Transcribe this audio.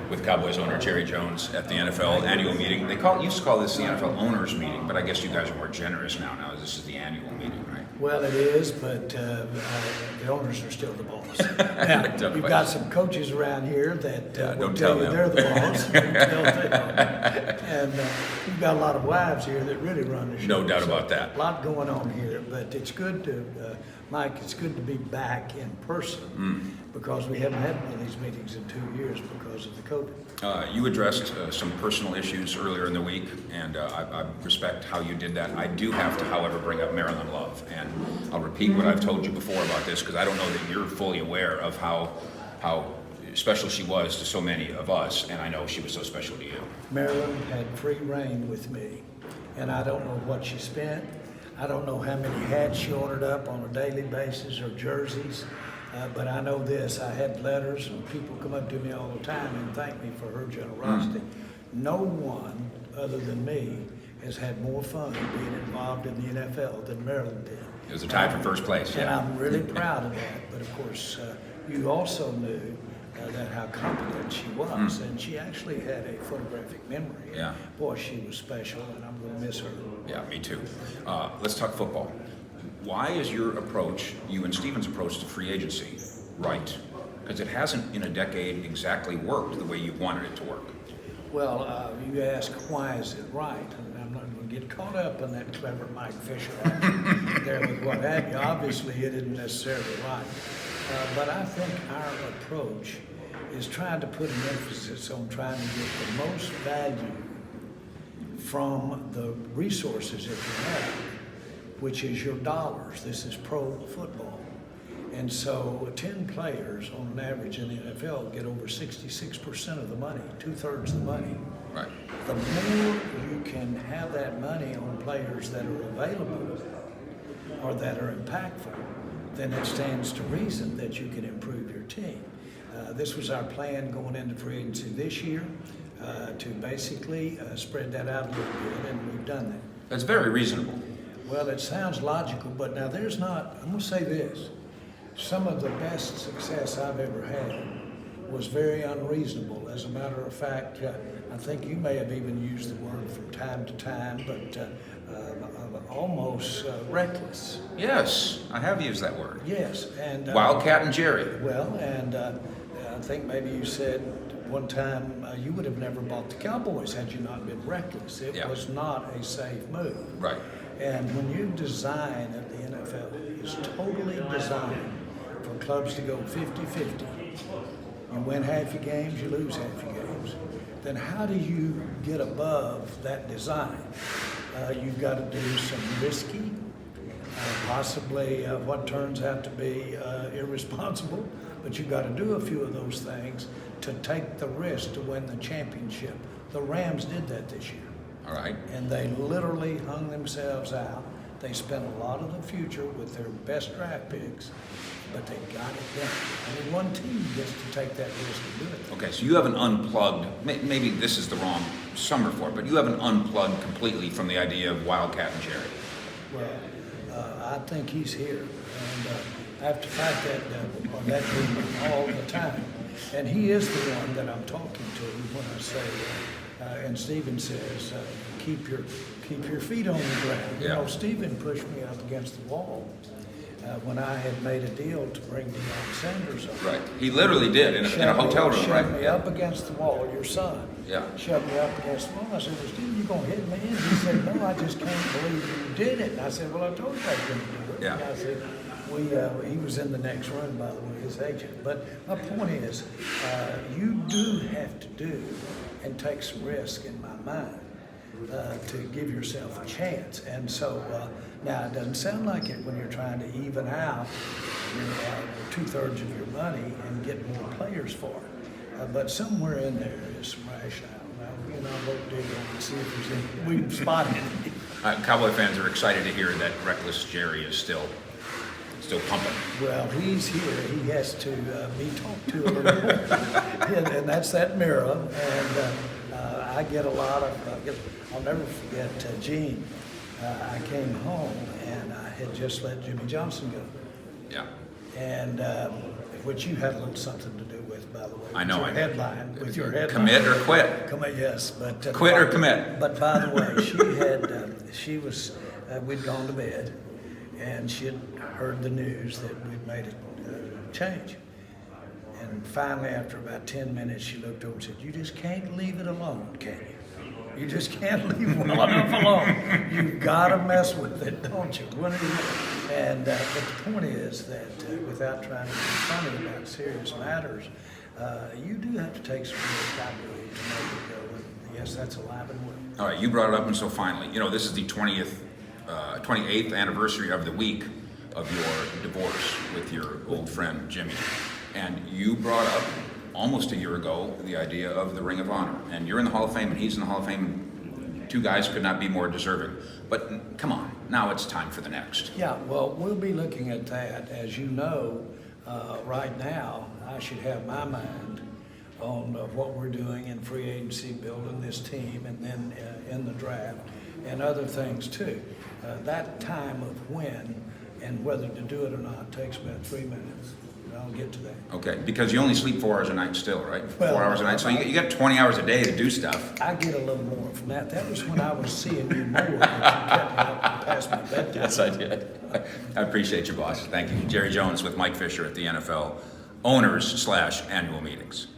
with Cowboys owner Jerry Jones at the NFL annual meeting. They used to call this the NFL owners meeting, but I guess you guys are more generous now. Now this is the annual meeting, right? Well, it is, but the owners are still the boss. Now, you've got some coaches around here that will tell you they're the boss. And you've got a lot of wives here that really run the show. No doubt about that. A lot going on here, but it's good to, Mike, it's good to be back in person because we haven't had one of these meetings in 2 years because of the COVID. You addressed some personal issues earlier in the week, and I respect how you did that. I do have to, however, bring up Marilyn Love, and I'll repeat what I've told you before about this because I don't know that you're fully aware of how special she was to so many of us, and I know she was so special to you. Marilyn had free reign with me, and I don't know what she spent. I don't know how many hats she ordered up on a daily basis or jerseys, but I know this. I had letters and people come up to me all the time and thank me for her generosity. No one other than me has had more fun being involved in the NFL than Marilyn did. It was a tie for first place. And I'm really proud of that. But of course, you also knew that how competent she was, and she actually had a photographic memory. Yeah. Boy, she was special, and I'm going to miss her. Yeah, me too. Let's talk football. Why is your approach, you and Steven's approach to free agency, right? Because it hasn't in a decade exactly worked the way you wanted it to work. Well, you ask why is it right, and I'm not going to get caught up in that clever Mike Fisher there with what have you. Obviously, it isn't necessarily right. But I think our approach is trying to put an emphasis on trying to get the most value from the resources that you have, which is your dollars. This is pro football. And so 10 players on an average in the NFL get over 66% of the money, 2/3 the money. Right. The more you can have that money on players that are available or that are impactful, then it stands to reason that you can improve your team. This was our plan going into free agency this year to basically spread that out a little bit, and we've done that. That's very reasonable. Well, it sounds logical, but now there's not, I'm going to say this, some of the best success I've ever had was very unreasonable. As a matter of fact, I think you may have even used the word from time to time, but almost reckless. Yes, I have used that word. Yes, and Wildcat and Jerry. well, and I think maybe you said one time you would have never bought the Cowboys had you not been reckless. It Yeah. was not a safe move. Right. And when you design at the NFL, it's totally designed for clubs to go 50-50. You win half your games, you lose half your games. Then how do you get above that design? You've got to do some risky, possibly what turns out to be irresponsible, but you've got to do a few of those things to take the risk to win the championship. The Rams did that this year. All right. And they literally hung themselves out. They spent a lot of the future with their best draft picks, but they got it done. Only one team gets to take that risk to do it. Okay, so you have an unplugged, maybe this is the wrong summer for it, but you have an unplugged completely from the idea of Wildcat and Jerry. Well, I think he's here, and I have to fight that demon all the time. And he is the one that I'm talking to when I say, and Stephen says, keep your feet on the ground. Yeah. You know, Stephen pushed me up against the wall when I had made a deal to bring Deion Sanders up. Right. He literally did in a hotel room, right? Shoved me up against the wall, your son. Yeah. Shoved me up against the wall. I said, well, Steve, you going to hit me? And he said, no, I just can't believe you did it. And I said, well, I told you I was going to do it. Yeah. And I said, he was in the next room, by the way, his agent. But my point is, you do have to do and take some risk in my mind to give yourself a chance. And so now it doesn't sound like it when you're trying to even out your 2/3 of your money and get more players for it. But somewhere in there is some rationale. Now, you know, I'll go dig on and see if there's any, we can spot it. Cowboy fans are excited to hear that reckless Jerry is still pumping. Well, he's here. He has to be talked to a little more. And that's that mirror. And I get a lot of, I'll never forget Gene. I came home and I had just let Jimmy Johnson go. Yeah. And which you had a little something to do with. by the way. I know. With your headline, with your headline. Commit or quit? Commit, yes, but. Quit or commit? But by the way, we'd gone to bed, and she had heard the news that we'd made a change. And finally, after about 10 minutes, she looked over and said, "You just can't leave it alone, can you? You just can't leave well enough alone. You've got to mess with it, don't you?" And but the point is that without trying to be funny about serious matters, you do have to take some vocabulary to make it go. And yes, that's alive and well. All right, you brought it up, and so finally, this is the 28th anniversary of the week of your divorce with your old friend Jimmy. And you brought up almost a year ago the idea of the Ring of Honor. And you're in the Hall of Fame, and he's in the Hall of Fame. And two guys could not be more deserving. But come on, now it's time for the next. Yeah, well, we'll be looking at that. As you know, right now, I should have my mind on what we're doing in free agency, building this team, and then in the draft, and other things too. That time of when and whether to do it or not takes about 3 minutes. I'll get to that. Okay, because you only sleep 4 hours a night still, right? Well, 4 hours a night, so you got 20 hours a day to do stuff. I get a little more from that. That was when I was seeing you more, that you kept me up past my bedtime. Yes, I did. I appreciate you, boss. Thank you. Jerry Jones with Mike Fisher at the NFL Owners/Annual Meetings.